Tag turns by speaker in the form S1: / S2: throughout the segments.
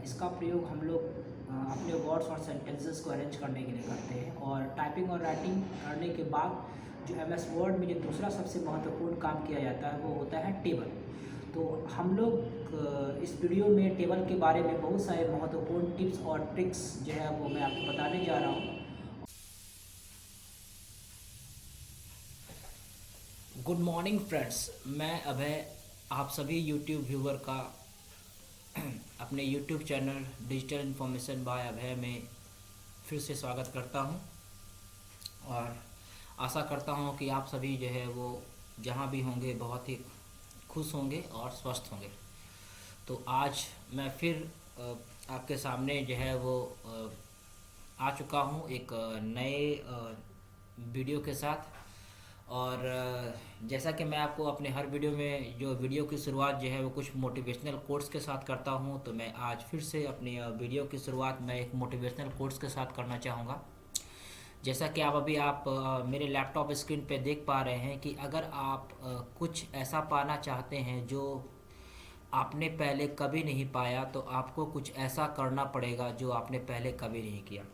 S1: इसका प्रयोग हम लोग अपने वर्ड्स और सेंटेंसेस को अरेंज करने के लिए करते हैं। और टाइपिंग और राइटिंग करने के बाद जो MS वर्ड में जो दूसरा सबसे महत्वपूर्ण काम किया जाता है वो होता है टेबल। तो हम लोग इस वीडियो में टेबल के बारे में बहुत सारे महत्वपूर्ण टिप्स और ट्रिक्स जो है वो मैं आपको बताने जा रहा हूँ। गुड मॉर्निंग फ्रेंड्स, मैं अभय आप सभी यूट्यूब व्यूवर का अपने YouTube channel digital information by Abhay में फिर से स्वागत करता हूं और आशा करता हूं कि आप सभी जो है वो जहां भी होंगे बहुत ही खुश होंगे और स्वस्थ होंगे। तो आज मैं फिर आपके सामने जो है वो आ चुका हूं एक नए वीडियो के साथ। और जैसा कि मैं आपको अपने हर वीडियो में जो वीडियो की शुरुआत जो है वो कुछ मोटिवेशनल कोट्स के साथ करता हूं, तो मैं आज फिर से अपनी वीडियो की शुरुआत मैं एक मोटिवेशनल कोट्स के साथ करना चाहूँगा। जैसा कि आप मेरे लैपटॉप स्क्रीन पे देख पा रहे हैं कि अगर आप कुछ ऐसा पाना चाहते हैं जो आपने पहले कभी नहीं पाया, तो आपको कुछ ऐसा करना पड़ेगा जो आपने पहले कभी नहीं किया।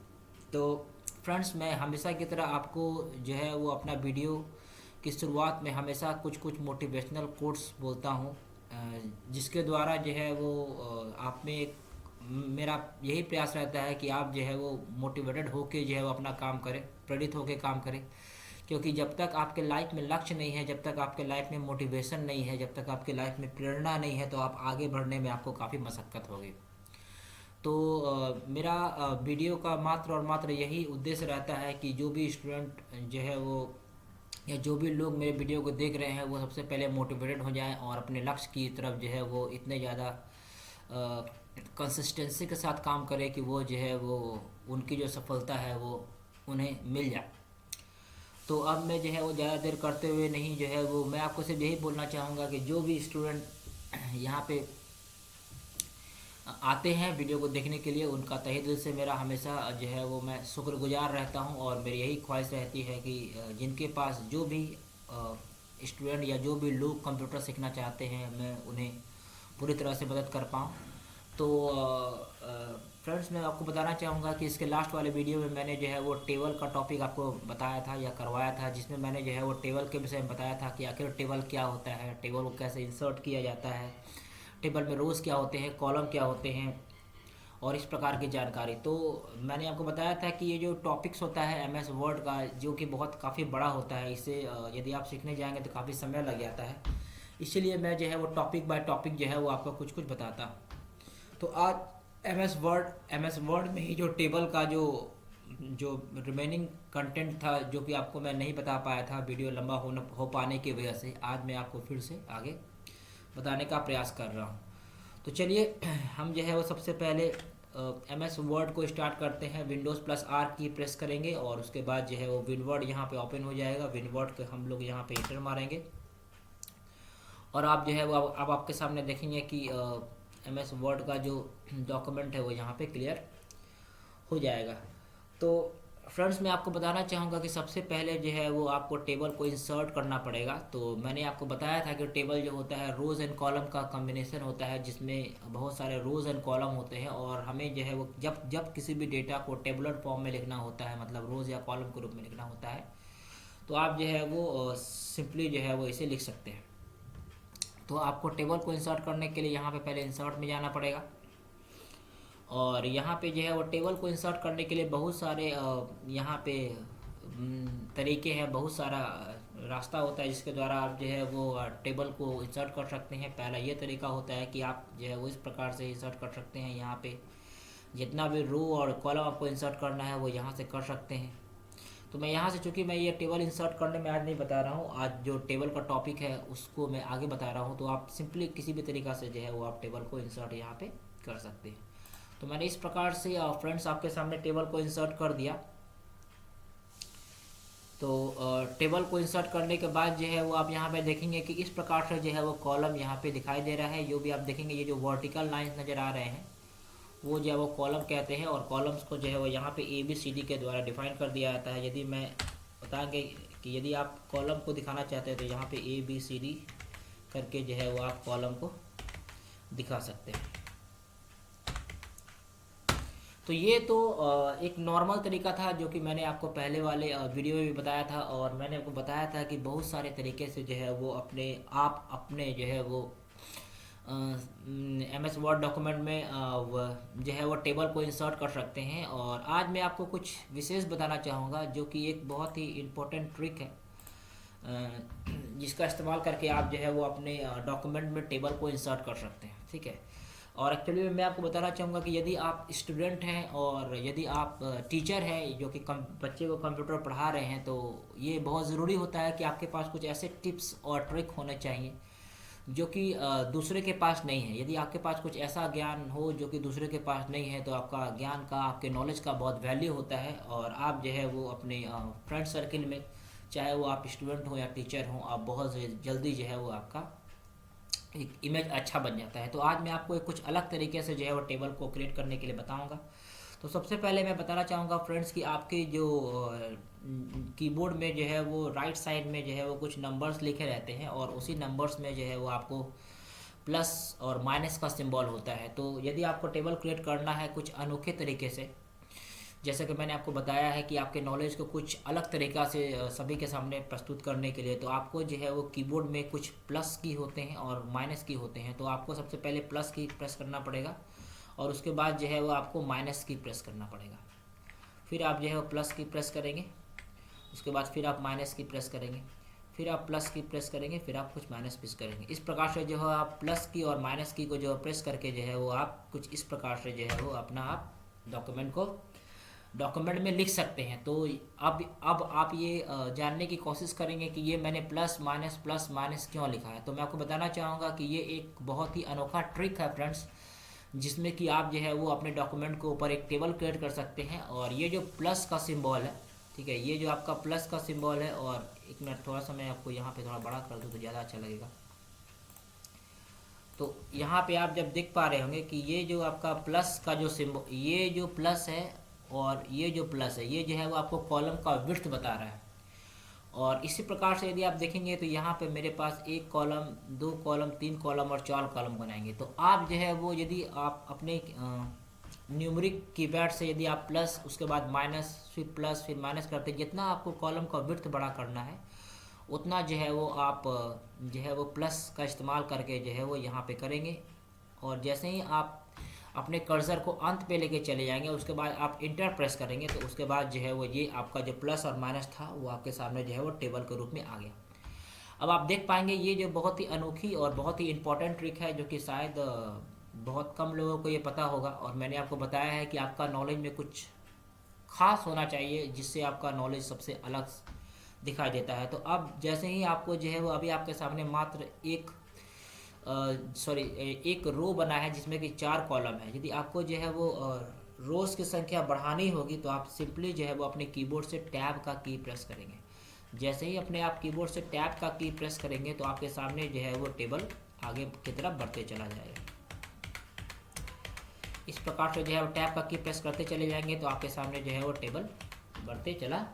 S1: तो फ्रेंड्स, मैं हमेशा की तरह आपको जो है वो अपना वीडियो की शुरुआत में हमेशा कुछ कुछ मोटिवेशनल कोट्स बोलता हूँ, जिसके द्वारा जो है वो आप में एक मेरा यही प्रयास रहता है कि आप जो है वो मोटिवेटेड होके जो है वो अपना काम करें, प्रेरित होके काम करें। क्योंकि जब तक आपके लाइफ में लक्ष्य नहीं है, जब तक आपके लाइफ में मोटिवेशन नहीं है, जब तक आपके लाइफ में प्रेरणा नहीं है, तो आप आगे बढ़ने में आपको काफ़ी मशक्क़त होगी। तो मेरा वीडियो का मात्र और मात्र यही उद्देश्य रहता है कि जो भी स्टूडेंट जो है वो या जो भी लोग मेरे वीडियो को देख रहे हैं वो सबसे पहले मोटिवेटेड हो जाएं और अपने लक्ष्य की तरफ जो है वो इतने ज़्यादा कंसिस्टेंसी के साथ काम करें कि वो जो है वो उनकी जो सफलता है वो उन्हें मिल जाए। तो अब मैं जो है वो ज़्यादा देर करते हुए नहीं जो है वो मैं आपको सिर्फ यही बोलना चाहूँगा कि जो भी स्टूडेंट यहाँ पे आते हैं वीडियो को देखने के लिए, उनका तहे दिल से मेरा हमेशा जो है वो मैं शुक्रगुजार रहता हूं। और मेरी यही ख्वाहिश रहती है कि जिनके पास जो भी स्टूडेंट या जो भी लोग कंप्यूटर सीखना चाहते हैं, मैं उन्हें पूरी तरह से मदद कर पाऊँ। तो फ्रेंड्स, मैं आपको बताना चाहूँगा कि इसके लास्ट वाले वीडियो में मैंने जो है वो टेबल का टॉपिक आपको बताया था या करवाया था, जिसमें मैंने जो है वो टेबल के विषय में बताया था कि आखिर टेबल क्या होता है, टेबल को कैसे इंसर्ट किया जाता है, टेबल में रोज़ क्या होते हैं, कॉलम क्या होते हैं और इस प्रकार की जानकारी। तो मैंने आपको बताया था कि ये जो टॉपिक्स होता है MS वर्ड का, जो कि बहुत काफ़ी बड़ा होता है, इसे यदि आप सीखने जाएंगे तो काफ़ी समय लग जाता है। इसीलिए मैं जो है वो टॉपिक बाय टॉपिक जो है वो आपको कुछ कुछ बताता। तो आज MS वर्ड में ही जो टेबल का जो रिमेनिंग कंटेंट था, जो कि आपको मैं नहीं बता पाया था वीडियो लंबा हो पाने की वजह से, आज मैं आपको फिर से आगे बताने का प्रयास कर रहा हूँ। तो चलिए हम जो है वो सबसे पहले MS वर्ड को स्टार्ट करते हैं। Windows+R की प्रेस करेंगे और उसके बाद जो है वो विनवर्ड यहाँ पे ओपन हो जाएगा। विनवर्ड के हम लोग यहाँ पे एंटर मारेंगे और आप जो है वो अब आपके सामने देखेंगे कि MS वर्ड का जो डॉक्यूमेंट है वो यहाँ पे क्लियर हो जाएगा। तो फ्रेंड्स, मैं आपको बताना चाहूँगा कि सबसे पहले जो है वो आपको टेबल को इंसर्ट करना पड़ेगा। तो मैंने आपको बताया था कि टेबल जो होता है रोज़ एंड कॉलम का कॉम्बिनेशन होता है, जिसमें बहुत सारे रोज़ एंड कॉलम होते हैं। और हमें जो है वो जब किसी भी डेटा को टेबुलर फॉर्म में लिखना होता है, मतलब रोज़ या कॉलम के रूप में लिखना होता है, तो आप जो है वो सिंपली जो है वो इसे लिख सकते हैं। तो आपको टेबल को इंसर्ट करने के लिए यहाँ पर पहले इंसर्ट में जाना पड़ेगा। और यहाँ पे जो है वो टेबल को इंसर्ट करने के लिए बहुत सारे यहाँ पे तरीके हैं, बहुत सारा रास्ता होता है जिसके द्वारा आप जो है वो टेबल को इंसर्ट कर सकते हैं। पहला ये तरीका होता है कि आप जो है वो इस प्रकार से इंसर्ट कर सकते हैं। यहाँ पे जितना भी रो और कॉलम आपको इंसर्ट करना है वो यहाँ से कर सकते हैं। तो मैं यहाँ से, चूँकि मैं ये टेबल इंसर्ट करने में आज नहीं बता रहा हूँ, आज जो टेबल का टॉपिक है उसको मैं आगे बता रहा हूँ, तो आप सिंपली किसी भी तरीक़ा से जो है वो आप टेबल को इंसर्ट यहाँ पर कर सकते हैं। तो मैंने इस प्रकार से फ्रेंड्स आपके सामने टेबल को इंसर्ट कर दिया। तो टेबल को इंसर्ट करने के बाद जो है वो आप यहाँ पे देखेंगे कि इस प्रकार से जो है वो कॉलम यहाँ पे दिखाई दे रहा है। जो भी आप देखेंगे ये जो वर्टिकल लाइंस नज़र आ रहे हैं वो जो है वो कॉलम कहते हैं। और कॉलम्स को जो है वो यहाँ पे ABCD के द्वारा डिफाइन कर दिया जाता है। यदि मैं बताएंगे कि यदि आप कॉलम को दिखाना चाहते हैं तो यहाँ पे ABCD करके जो है वो आप कॉलम को दिखा सकते हैं। तो ये तो एक नॉर्मल तरीका था जो कि मैंने आपको पहले वाले वीडियो में भी बताया था, और मैंने आपको बताया था कि बहुत सारे तरीके से जो है वो अपने जो है वो MS वर्ड डॉक्यूमेंट में जो है वो टेबल को इंसर्ट कर सकते हैं। और आज मैं आपको कुछ विशेष बताना चाहूँगा जो कि एक बहुत ही इम्पोर्टेंट ट्रिक है, जिसका इस्तेमाल करके आप जो है वो अपने डॉक्यूमेंट में टेबल को इंसर्ट कर सकते हैं। ठीक है। और एक्चुअली मैं आपको बताना चाहूँगा कि यदि आप स्टूडेंट हैं और यदि आप टीचर हैं जो कि बच्चे को कंप्यूटर पढ़ा रहे हैं, तो ये बहुत ज़रूरी होता है कि आपके पास कुछ ऐसे टिप्स और ट्रिक होने चाहिए जो कि दूसरे के पास नहीं है। यदि आपके पास कुछ ऐसा ज्ञान हो जो कि दूसरे के पास नहीं है, तो आपका ज्ञान का, आपके नॉलेज का बहुत वैल्यू होता है। और आप जो है वो अपने फ्रेंड सर्किल में, चाहे वो आप स्टूडेंट हो या टीचर हो, आप बहुत जल्दी जो है वो आपका एक इमेज अच्छा बन जाता है। तो आज मैं आपको एक कुछ अलग तरीके से जो है वो टेबल को क्रिएट करने के लिए बताऊंगा। तो सबसे पहले मैं बताना चाहूँगा फ्रेंड्स कि आपके जो कीबोर्ड में जो है वो राइट साइड में जो है वो कुछ नंबर्स लिखे रहते हैं, और उसी नंबर्स में जो है वो आपको प्लस और माइनस का सिंबल होता है। तो यदि आपको टेबल क्रिएट करना है कुछ अनोखे तरीके से, जैसे कि मैंने आपको बताया है कि आपके नॉलेज को कुछ अलग तरीक़ा से सभी के सामने प्रस्तुत करने के लिए, तो आपको जो है वो कीबोर्ड में कुछ प्लस की होते हैं और माइनस की होते हैं। तो आपको सबसे पहले प्लस की प्रेस करना पड़ेगा, और उसके बाद जो है वो आपको माइनस की प्रेस करना पड़ेगा। फिर आप जो है वो प्लस की प्रेस करेंगे, उसके बाद फिर आप माइनस की प्रेस करेंगे, फिर आप प्लस की प्रेस करेंगे, फिर आप कुछ माइनस प्रेस करेंगे। इस प्रकार से जो है आप प्लस की और माइनस की को जो प्रेस करके जो है वो आप कुछ इस प्रकार से जो है वो अपना आप डॉक्यूमेंट में लिख सकते हैं। तो अब आप ये जानने की कोशिश करेंगे कि ये मैंने प्लस माइनस क्यों लिखा है। तो मैं आपको बताना चाहूँगा कि ये एक बहुत ही अनोखा ट्रिक है फ्रेंड्स, जिसमें कि आप जो है वो अपने डॉक्यूमेंट के ऊपर एक टेबल क्रिएट कर सकते हैं। और ये जो प्लस का सिंबल है, ठीक है, ये जो आपका प्लस का सिंबल है, और एक मिनट थोड़ा सा मैं आपको यहाँ पे थोड़ा बड़ा कर दूँ तो ज़्यादा अच्छा लगेगा। तो यहाँ पे आप जब देख पा रहे होंगे कि ये जो आपका प्लस का जो सिंबल, ये जो प्लस है और ये जो प्लस है, ये जो है वो आपको कॉलम का विड्थ बता रहा है। और इसी प्रकार से यदि आप देखेंगे तो यहाँ पे मेरे पास एक कॉलम, दो कॉलम, तीन कॉलम और चार कॉलम बनाएंगे। तो आप जो है वो यदि आप अपने न्यूमरिक कीपैड से यदि आप प्लस, उसके बाद माइनस, फिर प्लस, फिर माइनस करते, जितना आपको कॉलम का विड्थ बड़ा करना है उतना जो है वो आप जो है वो प्लस का इस्तेमाल करके जो है वो यहाँ पे करेंगे। और जैसे ही आप अपने कर्सर को अंत पे लेके चले जाएंगे, उसके बाद आप इंटर प्रेस करेंगे, तो उसके बाद जो है वो ये आपका जो प्लस और माइनस था वो आपके सामने जो है वो टेबल के रूप में आ गया। अब आप देख पाएंगे ये जो बहुत ही अनोखी और बहुत ही इम्पोर्टेंट ट्रिक है, जो कि शायद बहुत कम लोगों को ये पता होगा। और मैंने आपको बताया है कि आपका नॉलेज में कुछ खास होना चाहिए जिससे आपका नॉलेज सबसे अलग दिखाई देता है। तो अब जैसे ही आपको जो है वो अभी आपके सामने मात्र एक रो बना है जिसमें कि चार कॉलम है। यदि आपको जो है वो रोज़ की संख्या बढ़ानी होगी तो आप सिंपली जो है वो अपने कीबोर्ड से टैब का की प्रेस करेंगे। जैसे ही अपने आप कीबोर्ड से टैब का की प्रेस करेंगे तो आपके सामने जो है वो टेबल आगे की तरफ बढ़ते चला जाएगा। इस प्रकार से जो है वो टैब का की प्रेस करते चले जाएंगे तो आपके सामने जो है वो टेबल बढ़ते चला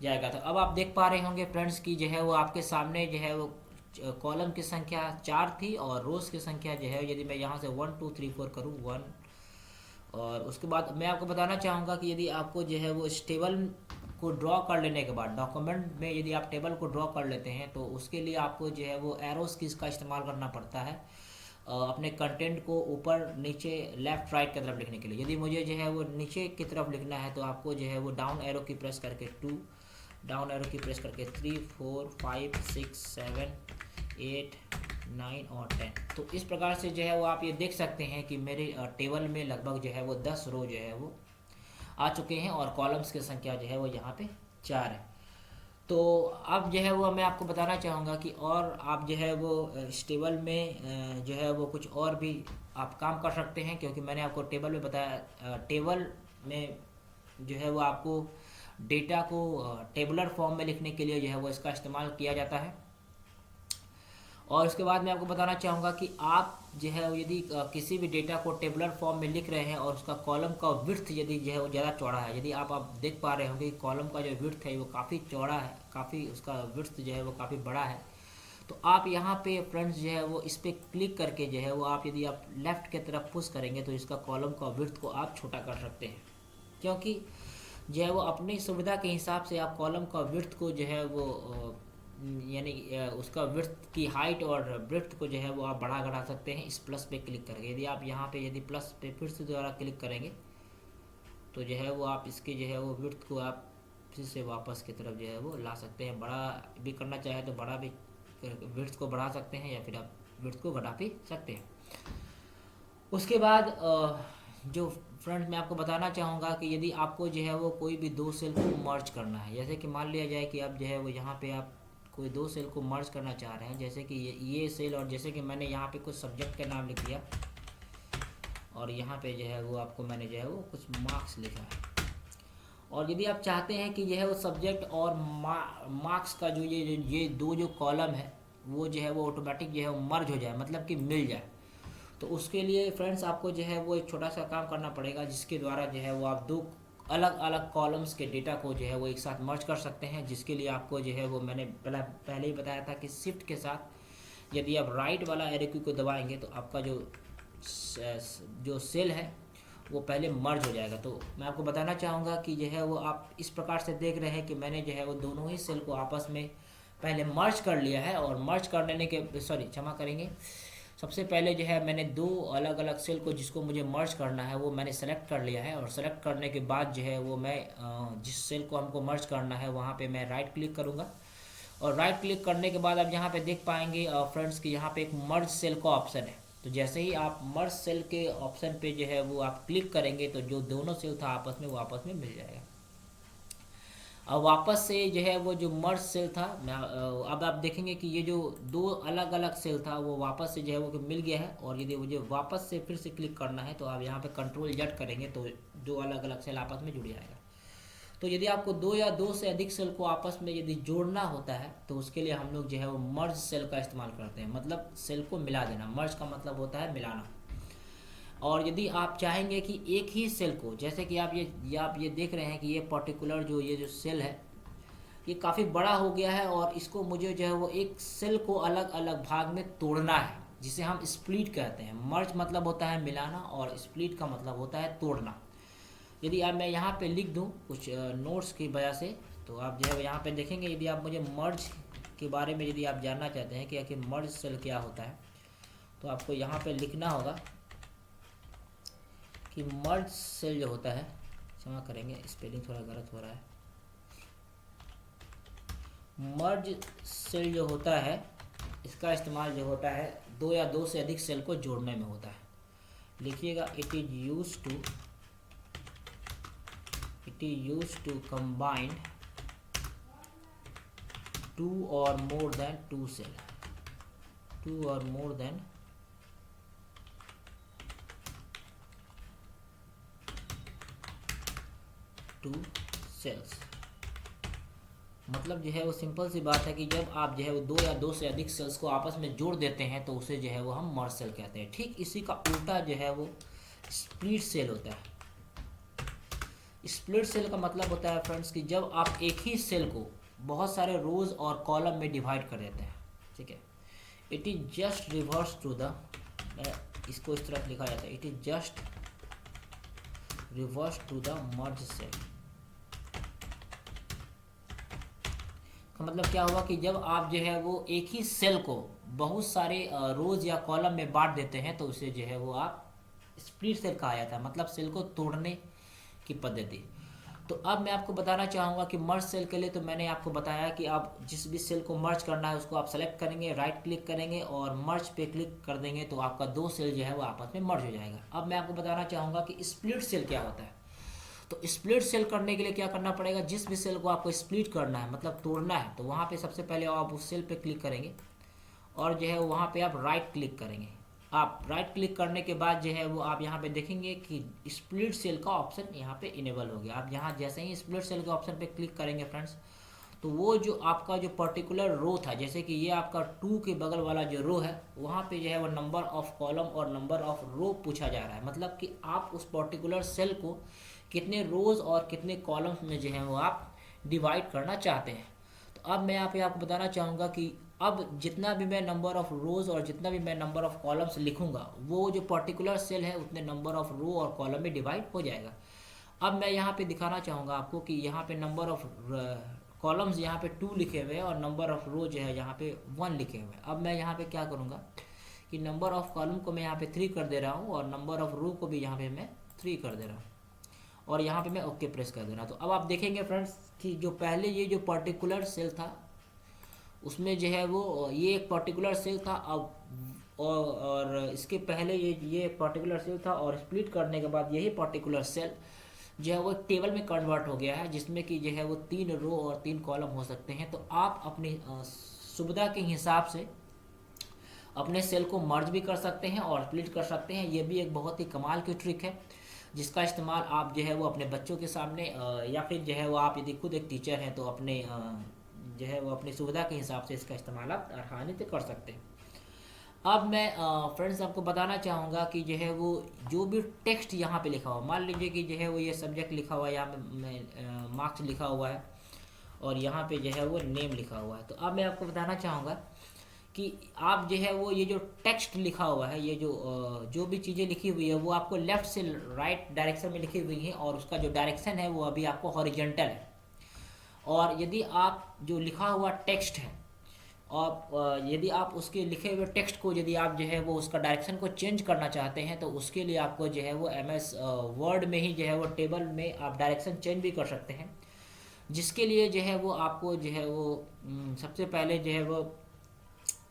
S1: जाएगा। तो अब आप देख पा रहे होंगे फ्रेंड्स की जो है वो आपके सामने जो है वो कॉलम की संख्या 4 थी और रोज़ की संख्या जो है, यदि मैं यहाँ से 1 2 3 4 करूँ 1, और उसके बाद मैं आपको बताना चाहूँगा कि यदि आपको जो है वो इस टेबल को ड्रॉ कर लेने के बाद, डॉक्यूमेंट में यदि आप टेबल को ड्रॉ कर लेते हैं तो उसके लिए आपको जो है वो एरोस कीज़ का इस्तेमाल करना पड़ता है अपने कंटेंट को ऊपर नीचे लेफ़्ट राइट की तरफ लिखने के लिए। यदि मुझे जो है वो नीचे की तरफ लिखना है तो आपको जो है वो डाउन एरो की प्रेस करके 2, डाउन एरो की प्रेस करके 3 4 5 6 7 8 9 और 10। तो इस प्रकार से जो है वो आप ये देख सकते हैं कि मेरे टेबल में लगभग जो है वो 10 रो जो है वो आ चुके हैं और कॉलम्स की संख्या जो है वो यहाँ पे 4 है। तो अब जो है वो मैं आपको बताना चाहूँगा कि और आप जो है वो इस टेबल में जो है वो कुछ और भी आप काम कर सकते हैं, क्योंकि मैंने आपको टेबल में बताया, टेबल में जो है वो आपको डेटा को टेबुलर फॉर्म में लिखने के लिए जो है वो इसका इस्तेमाल किया जाता है। और उसके बाद मैं आपको बताना चाहूँगा कि आप जो है यदि किसी भी डेटा को टेबुलर फॉर्म में लिख रहे हैं और उसका कॉलम का विड्थ यदि जो है वो ज़्यादा चौड़ा है, यदि आप देख पा रहे होंगे कि कॉलम का जो विड्थ है वो काफ़ी चौड़ा है, काफ़ी उसका विड्थ जो है वो काफ़ी बड़ा है, तो आप यहाँ पे फ्रेंड्स जो है वो इस पर क्लिक करके जो है वो आप यदि आप लेफ़्ट की तरफ पुश करेंगे तो इसका कॉलम का विड्थ को आप छोटा कर सकते हैं। क्योंकि जो है वो अपनी सुविधा के हिसाब से आप कॉलम का विड्थ को जो है वो यानी उसका विड्थ की हाइट और ब्रेड्थ को जो है वो आप बढ़ा घटा सकते हैं इस प्लस पे क्लिक करके। यदि आप यहाँ पे यदि प्लस पे फिर से दोबारा क्लिक करेंगे तो जो है वो आप इसके जो है वो विड्थ को आप फिर से वापस की तरफ जो है वो ला सकते हैं। बड़ा भी करना चाहे तो बड़ा भी विड्थ को बढ़ा सकते हैं या फिर आप विड्थ को घटा भी सकते हैं। उसके बाद जो फ्रेंड्स मैं आपको बताना चाहूँगा कि यदि आपको जो है वो कोई भी दो सेल को मर्ज करना है, जैसे कि मान लिया जाए कि आप जो है वो यहाँ पे आप कोई दो सेल को मर्ज करना चाह रहे हैं, जैसे कि ये सेल, और जैसे कि मैंने यहाँ पे कुछ सब्जेक्ट का नाम लिख दिया और यहाँ पे जो है वो आपको मैंने जो है वो कुछ मार्क्स लिखा है। और यदि आप चाहते हैं कि जो है वो सब्जेक्ट और मार्क्स का जो ये दो जो कॉलम है वो जो है वो ऑटोमेटिक जो है वो मर्ज हो जाए, मतलब कि मिल जाए, तो उसके लिए फ्रेंड्स आपको जो है वो एक छोटा सा काम करना पड़ेगा, जिसके द्वारा जो है वो आप दो अलग अलग कॉलम्स के डेटा को जो है वो एक साथ मर्ज कर सकते हैं। जिसके लिए आपको जो है वो मैंने पहले ही बताया था कि शिफ्ट के साथ यदि आप राइट वाला एरो की को दबाएंगे तो आपका जो सेल है वो पहले मर्ज हो जाएगा। तो मैं आपको बताना चाहूँगा कि जो है वो आप इस प्रकार से देख रहे हैं कि मैंने जो है वो दोनों ही सेल को आपस में पहले मर्ज कर लिया है। और मर्ज करने के क्षमा करेंगे, सबसे पहले जो है मैंने दो अलग अलग सेल को जिसको मुझे मर्ज करना है वो मैंने सेलेक्ट कर लिया है। और सेलेक्ट करने के बाद जो है वो मैं जिस सेल को हमको मर्ज करना है वहाँ पे मैं राइट क्लिक करूँगा। और राइट क्लिक करने के बाद आप यहाँ पे देख पाएंगे फ्रेंड्स कि यहाँ पे एक मर्ज सेल का ऑप्शन है। तो जैसे ही आप मर्ज सेल के ऑप्शन पे जो है वो आप क्लिक करेंगे तो जो दोनों सेल था आपस में वो आपस में मिल जाएगा। अब वापस से जो है वो जो मर्ज सेल था, अब आप देखेंगे कि ये जो दो अलग अलग सेल था वो वापस से जो है वो मिल गया है। और यदि मुझे वापस से फिर से क्लिक करना है तो आप यहाँ पे कंट्रोल Z करेंगे तो दो अलग अलग सेल आपस में जुड़ जाएगा। तो यदि आपको दो या दो से अधिक सेल को आपस में यदि जोड़ना होता है तो उसके लिए हम लोग जो है वो मर्ज सेल का इस्तेमाल करते हैं, मतलब सेल को मिला देना। मर्ज का मतलब होता है मिलाना। और यदि आप चाहेंगे कि एक ही सेल को, जैसे कि आप ये देख रहे हैं कि ये पर्टिकुलर ये जो सेल है ये काफ़ी बड़ा हो गया है और इसको मुझे जो है वो एक सेल को अलग अलग भाग में तोड़ना है, जिसे हम स्प्लिट कहते हैं। मर्ज मतलब होता है मिलाना और स्प्लिट का मतलब होता है तोड़ना। यदि आप मैं यहाँ पे लिख दूँ कुछ नोट्स की वजह से, तो आप जो है यहाँ पे देखेंगे यदि आप मुझे मर्ज के बारे में यदि आप जानना चाहते हैं कि आखिर मर्ज सेल क्या होता है तो आपको यहाँ पे लिखना होगा कि मर्ज सेल जो होता है, क्षमा करेंगे स्पेलिंग थोड़ा गलत हो रहा है, मर्ज सेल जो होता है इसका इस्तेमाल जो होता है दो या दो से अधिक सेल को जोड़ने में होता है। लिखिएगा it is used to combine two और more than two cell, two और मोर देन टू सेल्स। मतलब जो है वो सिंपल सी बात है कि जब आप जो है वो दो या दो से अधिक सेल्स को आपस में जोड़ देते हैं तो उसे जो है वो हम मर्ज सेल कहते हैं। ठीक इसी का उल्टा जो है वो स्प्लिट सेल होता है। स्प्लिट सेल का मतलब होता है फ्रेंड्स कि जब आप एक ही सेल को बहुत सारे रोज और कॉलम में डिवाइड कर देते हैं, ठीक है। It is just reverse to the, इसको इस तरह लिखा जाता है, it is just reverse to the merge cell. का मतलब क्या हुआ कि जब आप जो है वो एक ही सेल को बहुत सारे रोज या कॉलम में बांट देते हैं तो उसे जो है वो आप स्प्लिट सेल कहा जाता है, मतलब सेल को तोड़ने की पद्धति। तो अब मैं आपको बताना चाहूँगा कि मर्ज सेल के लिए तो मैंने आपको बताया कि आप जिस भी सेल को मर्ज करना है उसको आप सेलेक्ट करेंगे, राइट क्लिक करेंगे और मर्ज पे क्लिक कर देंगे तो आपका दो सेल जो है वो आपस में मर्ज हो जाएगा। अब मैं आपको बताना चाहूँगा कि स्प्लिट सेल क्या होता है। तो स्प्लिट सेल करने के लिए क्या करना पड़ेगा, जिस भी सेल को आपको स्प्लिट करना है मतलब तोड़ना है तो वहाँ पे सबसे पहले आप उस सेल पे क्लिक करेंगे और जो है वहाँ पे आप राइट क्लिक करेंगे। आप राइट क्लिक करने के बाद जो है वो आप यहाँ पे देखेंगे कि स्प्लिट सेल का ऑप्शन यहाँ पे इनेबल हो गया। आप यहाँ जैसे ही स्प्लिट सेल के ऑप्शन पे क्लिक करेंगे फ्रेंड्स तो वो जो आपका जो पर्टिकुलर रो था, जैसे कि ये आपका 2 के बगल वाला जो रो है वहाँ पे जो है वो नंबर ऑफ कॉलम और नंबर ऑफ रो पूछा जा रहा है, मतलब कि आप उस पर्टिकुलर सेल को कितने रोज और कितने कॉलम्स में जो है वो आप डिवाइड करना चाहते हैं। तो अब मैं यहाँ पे आपको बताना चाहूँगा कि अब जितना भी मैं नंबर ऑफ रोज और जितना भी मैं नंबर ऑफ कॉलम्स लिखूंगा वो जो पर्टिकुलर सेल है उतने नंबर ऑफ रो और कॉलम में डिवाइड हो जाएगा। अब मैं यहाँ पे दिखाना चाहूँगा आपको कि यहाँ पे नंबर ऑफ कॉलम्स यहाँ पे 2 लिखे हुए हैं और नंबर ऑफ रो जो है यहाँ पे 1 लिखे हुए हैं। अब मैं यहाँ पे क्या करूँगा कि नंबर ऑफ कॉलम को मैं यहाँ पे 3 कर दे रहा हूँ और नंबर ऑफ रो को भी यहाँ पे मैं 3 कर दे रहा हूँ और यहाँ पे मैं ओके प्रेस कर दे रहा हूँ। तो अब आप देखेंगे फ्रेंड्स कि जो पहले ये जो पर्टिकुलर सेल था उसमें जो है वो ये एक पर्टिकुलर सेल था, अब और इसके पहले ये एक पर्टिकुलर सेल था और स्प्लिट करने के बाद यही पर्टिकुलर सेल जो है वो एक टेबल में कन्वर्ट हो गया है, जिसमें कि जो है वो 3 रो और 3 कॉलम हो सकते हैं। तो आप अपनी सुविधा के हिसाब से अपने सेल को मर्ज भी कर सकते हैं और स्प्लिट कर सकते हैं। ये भी एक बहुत ही कमाल की ट्रिक है जिसका इस्तेमाल आप जो है वो अपने बच्चों के सामने या फिर जो है वो आप यदि खुद एक टीचर हैं तो अपने जो है वो अपनी सुविधा के हिसाब से इसका इस्तेमाल आप आसानी से कर सकते हैं। अब मैं फ्रेंड्स आपको बताना चाहूँगा कि जो है वो जो भी टेक्स्ट यहाँ पे लिखा हुआ, मान लीजिए कि जो है वो ये सब्जेक्ट लिखा हुआ है, यहाँ में मार्क्स लिखा हुआ है और यहाँ पे जो है वो नेम लिखा हुआ है। तो अब मैं आपको बताना चाहूँगा कि आप जो है वो ये जो टेक्स्ट लिखा हुआ है, ये जो भी चीज़ें लिखी हुई है वो आपको लेफ़्ट से राइट डायरेक्शन में लिखी हुई है और उसका जो डायरेक्शन है वो अभी आपको हॉरिजॉन्टल है। और यदि आप जो लिखा हुआ टेक्स्ट है और यदि आप उसके लिखे हुए टेक्स्ट को यदि आप जो है वो उसका डायरेक्शन को चेंज करना चाहते हैं तो उसके लिए आपको जो है वो MS वर्ड में ही जो है वो टेबल में आप डायरेक्शन चेंज भी कर सकते हैं, जिसके लिए जो है वो आपको जो है वो सबसे पहले जो है वो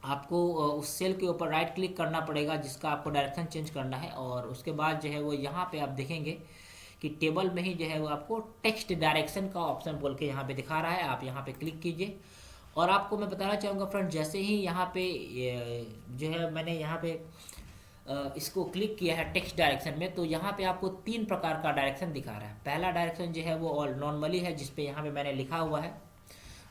S1: आपको उस सेल के ऊपर राइट क्लिक करना पड़ेगा जिसका आपको डायरेक्शन चेंज करना है और उसके बाद जो है वो यहाँ पे आप देखेंगे कि टेबल में ही जो है वो आपको टेक्स्ट डायरेक्शन का ऑप्शन बोल के यहाँ पे दिखा रहा है। आप यहाँ पे क्लिक कीजिए और आपको मैं बताना चाहूँगा फ्रेंड, जैसे ही यहाँ पे जो है मैंने यहाँ पे इसको क्लिक किया है टेक्स्ट डायरेक्शन में, तो यहाँ पे आपको 3 प्रकार का डायरेक्शन दिखा रहा है। पहला डायरेक्शन जो है वो ऑल नॉर्मली है जिसपे यहाँ पे मैंने लिखा हुआ है,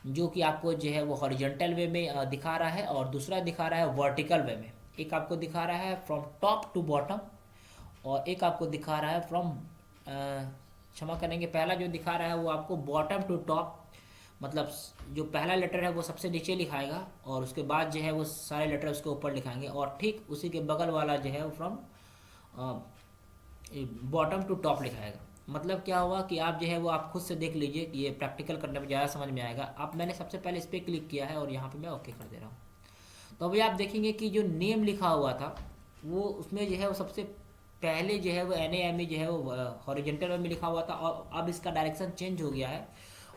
S1: जो कि आपको जो है वो हॉरिजॉन्टल वे में दिखा रहा है और दूसरा दिखा रहा है वर्टिकल वे में। एक आपको दिखा रहा है फ्रॉम टॉप टू बॉटम और एक आपको दिखा रहा है फ्रॉम क्षमा करेंगे, पहला जो दिखा रहा है वो आपको बॉटम टू टॉप, मतलब जो पहला लेटर है वो सबसे नीचे लिखाएगा और उसके बाद जो है वो सारे लेटर उसके ऊपर लिखाएंगे और ठीक उसी के बगल वाला जो है वो फ्रॉम बॉटम टू टॉप लिखाएगा। मतलब क्या हुआ कि आप जो है वो आप खुद से देख लीजिए कि ये प्रैक्टिकल करने में ज़्यादा समझ में आएगा। अब मैंने सबसे पहले इस पर क्लिक किया है और यहाँ पे मैं ओके कर दे रहा हूँ। तो अभी आप देखेंगे कि जो नेम लिखा हुआ था वो उसमें जो है वो सबसे पहले जो है वो NAME जो है वो हॉरिजॉन्टल में लिखा हुआ था और अब इसका डायरेक्शन चेंज हो गया है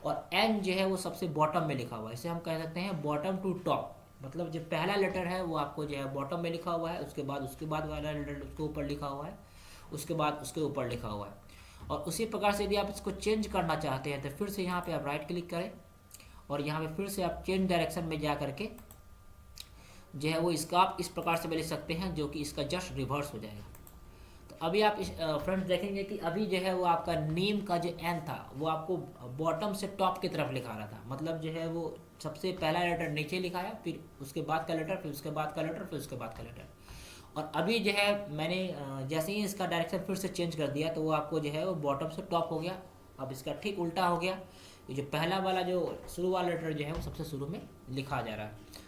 S1: और N जो है वो सबसे बॉटम में लिखा हुआ है। इसे हम कह सकते हैं बॉटम टू टॉप, मतलब जो पहला लेटर है वो आपको जो है बॉटम में लिखा हुआ है, उसके बाद वाला लेटर उसके ऊपर लिखा हुआ है, उसके बाद उसके ऊपर लिखा हुआ है। और उसी प्रकार से यदि आप इसको चेंज करना चाहते हैं तो फिर से यहाँ पे आप राइट क्लिक करें और यहाँ पे फिर से आप चेंज डायरेक्शन में जा करके जो है वो इसका आप इस प्रकार से ले सकते हैं, जो कि इसका जस्ट रिवर्स हो जाएगा। तो अभी आप फ्रेंड्स देखेंगे कि अभी जो है वो आपका नेम का जो N था वो आपको बॉटम से टॉप की तरफ लिखा रहा था, मतलब जो है वो सबसे पहला लेटर नीचे लिखाया, फिर उसके बाद का लेटर, फिर उसके बाद का लेटर, फिर उसके बाद का लेटर। और अभी जो है मैंने जैसे ही इसका डायरेक्शन फिर से चेंज कर दिया तो वो आपको जो है वो बॉटम से टॉप हो गया। अब इसका ठीक उल्टा हो गया, ये जो पहला वाला जो शुरू वाला लेटर जो है वो सबसे शुरू में लिखा जा रहा है।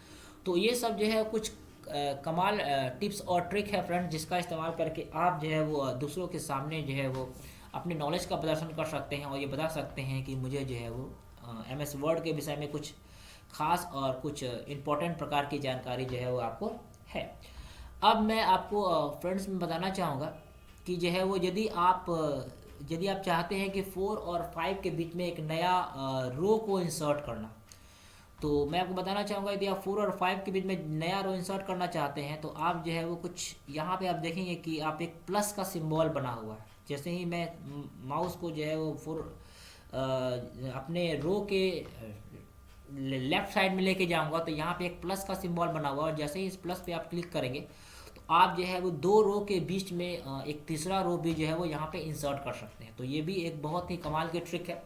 S1: तो ये सब जो है कुछ कमाल टिप्स और ट्रिक है फ्रेंड्स, जिसका इस्तेमाल करके आप जो है वो दूसरों के सामने जो है वो अपने नॉलेज का प्रदर्शन कर सकते हैं और ये बता सकते हैं कि मुझे जो है वो MS वर्ड के विषय में कुछ खास और कुछ इम्पोर्टेंट प्रकार की जानकारी जो है वो आपको है। अब मैं आपको फ्रेंड्स में बताना चाहूँगा कि जो है वो यदि आप चाहते हैं कि 4 और 5 के बीच में एक नया रो को इंसर्ट करना, तो मैं आपको बताना चाहूँगा यदि आप 4 और 5 के बीच में नया रो इंसर्ट करना चाहते हैं तो आप जो है वो कुछ यहाँ पे आप देखेंगे कि आप एक प्लस का सिंबल बना हुआ है। जैसे ही मैं माउस को जो है वो अपने रो के लेफ्ट साइड में लेके जाऊंगा तो यहाँ पे एक प्लस का सिंबल बना हुआ है और जैसे ही इस प्लस पे आप क्लिक करेंगे तो आप जो है वो 2 रो के बीच में एक तीसरा रो भी जो है वो यहाँ पे इंसर्ट कर सकते हैं। तो ये भी एक बहुत ही कमाल की ट्रिक है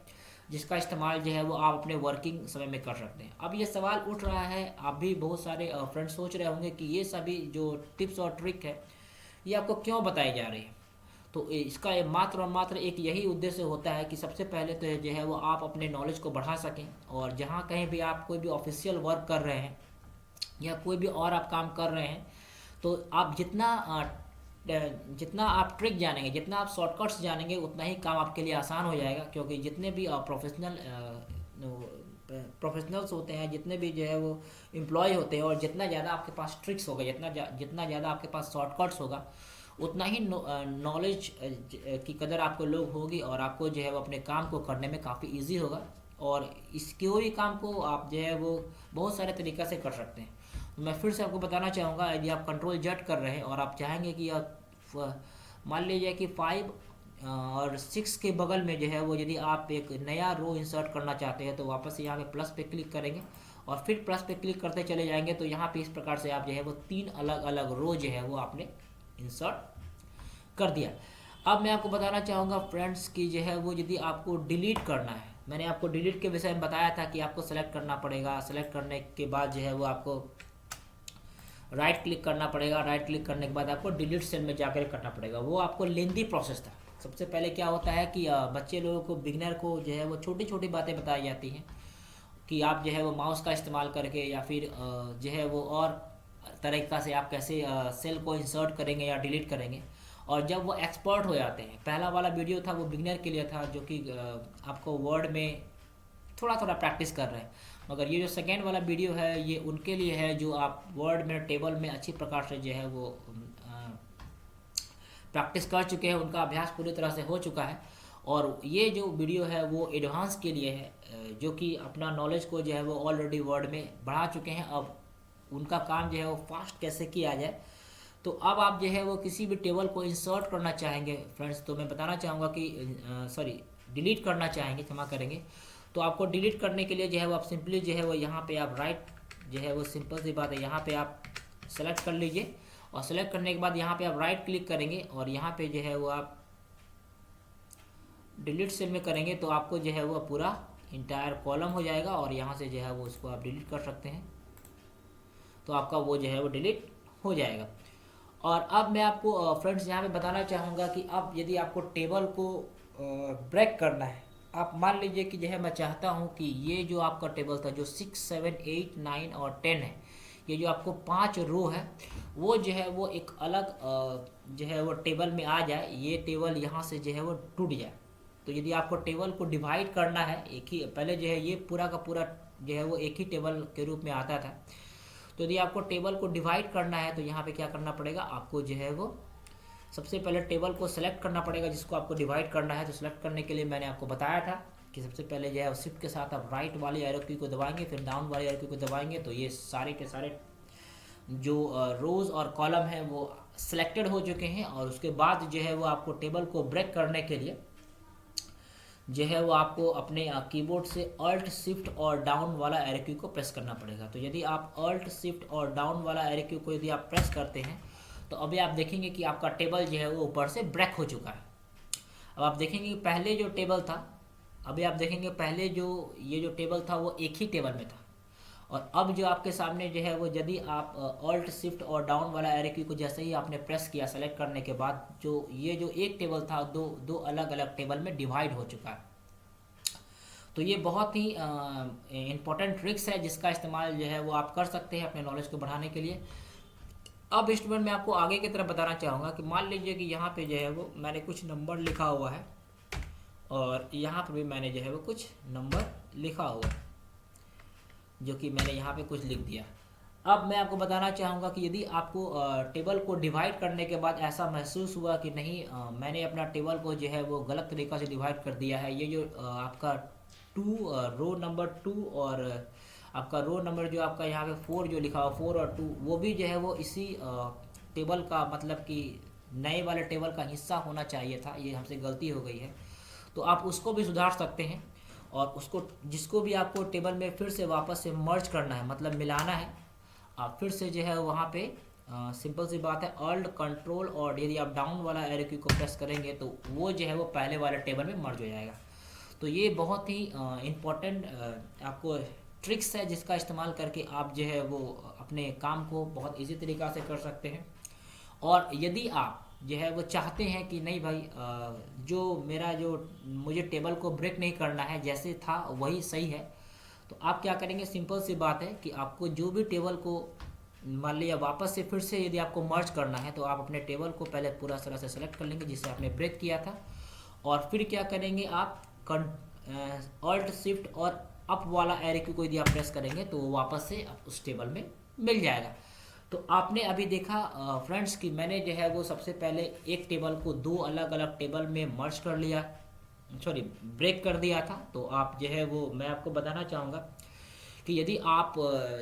S1: जिसका इस्तेमाल जो है वो आप अपने वर्किंग समय में कर सकते हैं। अब ये सवाल उठ रहा है, आप भी बहुत सारे फ्रेंड्स सोच रहे होंगे कि ये सभी जो टिप्स और ट्रिक है ये आपको क्यों बताई जा रही है। तो इसका मात्र और मात्र एक यही उद्देश्य होता है कि सबसे पहले तो जो है वो आप अपने नॉलेज को बढ़ा सकें और जहाँ कहीं भी आप कोई भी ऑफिशियल वर्क कर रहे हैं या कोई भी और आप काम कर रहे हैं तो आप जितना जितना आप ट्रिक जानेंगे, जितना आप शॉर्टकट्स जानेंगे, उतना ही काम आपके लिए आसान हो जाएगा। क्योंकि जितने भी प्रोफेशनल्स होते हैं, जितने भी जो है वो एम्प्लॉय होते हैं, और जितना ज़्यादा आपके पास ट्रिक्स होगा, जितना ज़्यादा आपके पास शॉर्टकट्स होगा, उतना ही नॉलेज की कदर आपको लोग होगी, और आपको जो है वो अपने काम को करने में काफ़ी इजी होगा। और इस कोई भी काम को आप जो है वो बहुत सारे तरीक़े से कर सकते हैं। मैं फिर से आपको बताना चाहूँगा, यदि आप कंट्रोल जेड कर रहे हैं और आप चाहेंगे कि आप मान लीजिए कि 5 और 6 के बगल में जो है वो, यदि आप एक नया रो इंसर्ट करना चाहते हैं, तो वापस से यहाँ पे प्लस पे क्लिक करेंगे और फिर प्लस पे क्लिक करते चले जाएंगे। तो यहाँ पे इस प्रकार से आप जो है वो 3 अलग अलग रो जो है वो आपने इंसर्ट कर दिया। अब मैं आपको बताना चाहूँगा फ्रेंड्स कि जो है वो, यदि आपको डिलीट करना है, मैंने आपको डिलीट के विषय में बताया था कि आपको सेलेक्ट करना पड़ेगा। सेलेक्ट करने के बाद जो है वो आपको राइट क्लिक करना पड़ेगा। राइट क्लिक करने के बाद आपको डिलीट सेल में जाकर करना पड़ेगा। वो आपको लेंदी प्रोसेस था। सबसे पहले क्या होता है कि बच्चे लोगों को, बिगनर को जो है वो छोटी छोटी बातें बताई जाती हैं कि आप जो है वो माउस का इस्तेमाल करके या फिर जो है वो और तरीक़ा से आप कैसे सेल को इंसर्ट करेंगे या डिलीट करेंगे। और जब वो एक्सपर्ट हो जाते हैं, पहला वाला वीडियो था वो बिगनर के लिए था, जो कि आपको वर्ड में थोड़ा थोड़ा प्रैक्टिस कर रहे हैं। मगर ये जो सेकेंड वाला वीडियो है, ये उनके लिए है जो आप वर्ड में, टेबल में अच्छी प्रकार से जो है वो प्रैक्टिस कर चुके हैं, उनका अभ्यास पूरी तरह से हो चुका है। और ये जो वीडियो है वो एडवांस के लिए है, जो कि अपना नॉलेज को जो है वो ऑलरेडी वर्ड में बढ़ा चुके हैं। अब उनका काम जो है वो फास्ट कैसे किया जाए। तो अब आप जो है वो किसी भी टेबल को इंसर्ट करना चाहेंगे फ्रेंड्स, तो मैं बताना चाहूँगा कि डिलीट करना चाहेंगे, क्षमा करेंगे। तो आपको डिलीट करने के लिए जो है वो आप सिंपली जो है वो यहाँ पे आप राइट, जो है वो सिंपल सी बात है, यहाँ पे आप सेलेक्ट कर लीजिए। और सेलेक्ट करने के बाद यहाँ पे आप राइट क्लिक करेंगे और यहाँ पे जो है वो आप डिलीट सेल में करेंगे, तो आपको जो है वो पूरा इंटायर कॉलम हो जाएगा। और यहाँ से जो है वो उसको आप डिलीट कर सकते हैं, तो आपका वो जो है वो डिलीट हो जाएगा। और अब मैं आपको फ्रेंड्स यहाँ पे बताना चाहूँगा कि अब यदि आपको टेबल को ब्रेक करना है, आप मान लीजिए कि जो है मैं चाहता हूँ कि ये जो आपका टेबल था, जो 6, 7, 8, 9 और 10 है, ये जो आपको 5 रो है, वो जो है वो एक अलग जो है वो टेबल में आ जाए। ये टेबल यहाँ से जो है वो टूट जाए। तो यदि आपको टेबल को डिवाइड करना है, एक ही, पहले जो है ये पूरा का पूरा जो है वो एक ही टेबल के रूप में आता था। तो यदि आपको टेबल को डिवाइड करना है, तो यहाँ पे क्या करना पड़ेगा, आपको जो है वो सबसे पहले टेबल को सेलेक्ट करना पड़ेगा जिसको आपको डिवाइड करना है। तो सेलेक्ट करने के लिए मैंने आपको बताया था कि सबसे पहले जो है शिफ्ट के साथ आप राइट वाली एरो की को दबाएंगे, फिर डाउन वाली एरो की को दबाएंगे, तो ये सारे के सारे जो रोज़ और कॉलम हैं वो सिलेक्टेड हो चुके हैं। और उसके बाद जो है वो आपको टेबल को ब्रेक करने के लिए जो है वो आपको अपने कीबोर्ड से अल्ट शिफ्ट और डाउन वाला एरो की को प्रेस करना पड़ेगा। तो यदि आप अल्ट शिफ्ट और डाउन वाला एरो की को यदि आप प्रेस करते हैं, तो अभी आप देखेंगे कि आपका टेबल जो है वो ऊपर से ब्रेक हो चुका है। अब आप देखेंगे कि पहले जो टेबल था, अभी आप देखेंगे पहले जो ये जो टेबल था वो एक ही टेबल में था। और अब जो आपके सामने जो है वो, यदि आप अल्ट शिफ्ट और डाउन वाला एरो की को जैसे ही आपने प्रेस किया सेलेक्ट करने के बाद, जो ये जो एक टेबल था दो अलग अलग टेबल में डिवाइड हो चुका है। तो ये बहुत ही इम्पोर्टेंट ट्रिक्स है जिसका इस्तेमाल जो है वो आप कर सकते हैं अपने नॉलेज को बढ़ाने के लिए। अब स्टूडेंट मैं आपको आगे की तरफ बताना चाहूँगा कि मान लीजिए कि यहाँ पे जो है वो मैंने कुछ नंबर लिखा हुआ है और यहाँ पर भी मैंने जो है वो कुछ नंबर लिखा हुआ है, जो कि मैंने यहाँ पे कुछ लिख दिया। अब मैं आपको बताना चाहूँगा कि यदि आपको टेबल को डिवाइड करने के बाद ऐसा महसूस हुआ कि नहीं, मैंने अपना टेबल को जो है वो गलत तरीक़ा से डिवाइड कर दिया है, ये जो आपका रो नंबर 2 और आपका रो नंबर जो आपका यहाँ पे 4 जो लिखा हुआ 4 और 2, वो भी जो है वो इसी टेबल का, मतलब कि नए वाले टेबल का हिस्सा होना चाहिए था, ये हमसे गलती हो गई है। तो आप उसको भी सुधार सकते हैं। और उसको, जिसको भी आपको टेबल में फिर से वापस से मर्ज करना है, मतलब मिलाना है, आप फिर से जो है वहाँ पे सिंपल सी बात है, अल्ट कंट्रोल और यदि आप डाउन वाला एरो की को प्रेस करेंगे तो वो जो है वो पहले वाले टेबल में मर्ज हो जाएगा। तो ये बहुत ही इम्पोर्टेंट आपको ट्रिक्स है जिसका इस्तेमाल करके आप जो है वो अपने काम को बहुत इजी तरीक़ा से कर सकते हैं। और यदि आप जो है वो चाहते हैं कि नहीं भाई, जो मुझे टेबल को ब्रेक नहीं करना है, जैसे था वही सही है, तो आप क्या करेंगे, सिंपल सी बात है कि आपको जो भी टेबल को मान लिया वापस से फिर से यदि आपको मर्ज करना है तो आप अपने टेबल को पहले पूरा तरह से सेलेक्ट कर लेंगे जिसे आपने ब्रेक किया था, और फिर क्या करेंगे आप ऑल्ट शिफ्ट और अप वाला एरो की को यदि आप प्रेस करेंगे तो वो वापस से उस टेबल में मिल जाएगा। तो आपने अभी देखा फ्रेंड्स कि मैंने जो है वो सबसे पहले एक टेबल को दो अलग अलग टेबल में मर्ज कर लिया, सॉरी ब्रेक कर दिया था। तो आप जो है वो मैं आपको बताना चाहूँगा कि यदि आप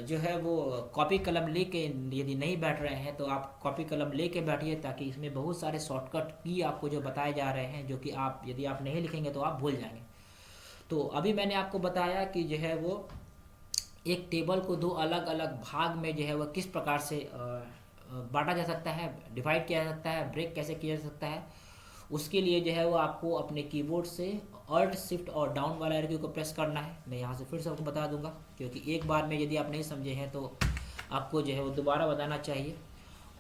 S1: जो है वो कॉपी कलम लेके यदि नहीं बैठ रहे हैं तो आप कॉपी कलम लेके बैठिए, ताकि इसमें बहुत सारे शॉर्टकट की आपको जो बताए जा रहे हैं जो कि आप यदि आप नहीं लिखेंगे तो आप भूल जाएंगे। तो अभी मैंने आपको बताया कि जो है वो एक टेबल को दो अलग अलग भाग में जो है वह किस प्रकार से बांटा जा सकता है, डिवाइड किया जा सकता है, ब्रेक कैसे किया जा सकता है। उसके लिए जो है वो आपको अपने कीबोर्ड से ऑल्ट शिफ्ट और डाउन वाला एरो की को प्रेस करना है। मैं यहाँ से फिर से आपको बता दूंगा, क्योंकि एक बार में यदि आप नहीं समझे हैं तो आपको जो है वो दोबारा बताना चाहिए।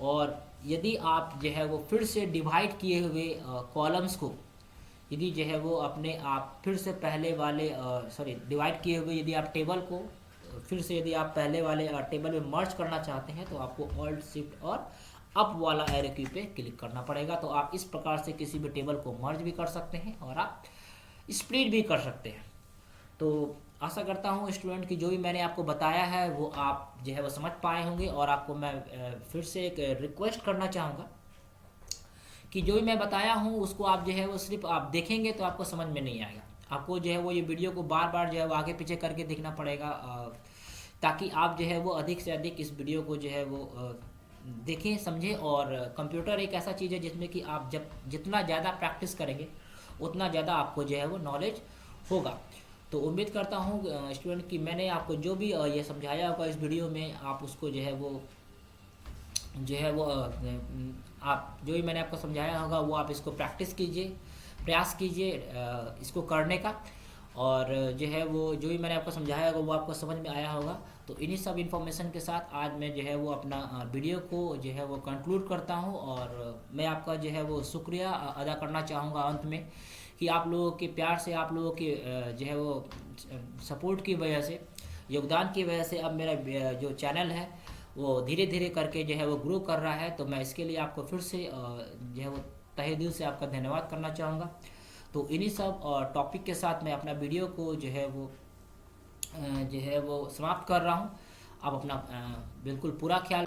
S1: और यदि आप जो है वो फिर से डिवाइड किए हुए कॉलम्स को यदि जो है वो अपने आप फिर से पहले वाले सॉरी डिवाइड किए हुए यदि आप टेबल को फिर से यदि आप पहले वाले टेबल में मर्ज करना चाहते हैं तो आपको ऑल्ट शिफ्ट और अप वाला एरो की पे क्लिक करना पड़ेगा। तो आप इस प्रकार से किसी भी टेबल को मर्ज भी कर सकते हैं और आप स्प्लिट भी कर सकते हैं। तो आशा करता हूँ स्टूडेंट कि जो भी मैंने आपको बताया है वो आप जो है वो समझ पाए होंगे। और आपको मैं फिर से एक रिक्वेस्ट करना चाहूँगा कि जो भी मैं बताया हूँ उसको आप जो है वो सिर्फ आप देखेंगे तो आपको समझ में नहीं आएगा। आपको जो है वो ये वीडियो को बार बार जो है वो आगे पीछे करके देखना पड़ेगा, ताकि आप जो है वो अधिक से अधिक इस वीडियो को जो है वो देखें समझें। और कंप्यूटर एक ऐसा चीज़ है जिसमें कि आप जब जितना ज़्यादा प्रैक्टिस करेंगे उतना ज़्यादा आपको जो है वो नॉलेज होगा। तो उम्मीद करता हूँ स्टूडेंट कि मैंने आपको जो भी ये समझाया होगा इस वीडियो में आप उसको जो है वो आप जो भी मैंने आपको समझाया होगा वो आप इसको प्रैक्टिस कीजिए, प्रयास कीजिए इसको करने का। और जो है वो जो भी मैंने आपको समझाया होगा वो आपको समझ में आया होगा। तो इन्हीं सब इन्फॉर्मेशन के साथ आज मैं जो है वो अपना वीडियो को जो है वो कंक्लूड करता हूँ। और मैं आपका जो है वो शुक्रिया अदा करना चाहूँगा अंत में, कि आप लोगों के प्यार से, आप लोगों के जो है वो सपोर्ट की वजह से, योगदान की वजह से अब मेरा जो चैनल है वो धीरे धीरे करके जो है वो ग्रो कर रहा है। तो मैं इसके लिए आपको फिर से जो है वो तहे दिल से आपका धन्यवाद करना चाहूँगा। तो इन्हीं सब टॉपिक के साथ मैं अपना वीडियो को जो है वो समाप्त कर रहा हूँ। आप अपना बिल्कुल पूरा ख्याल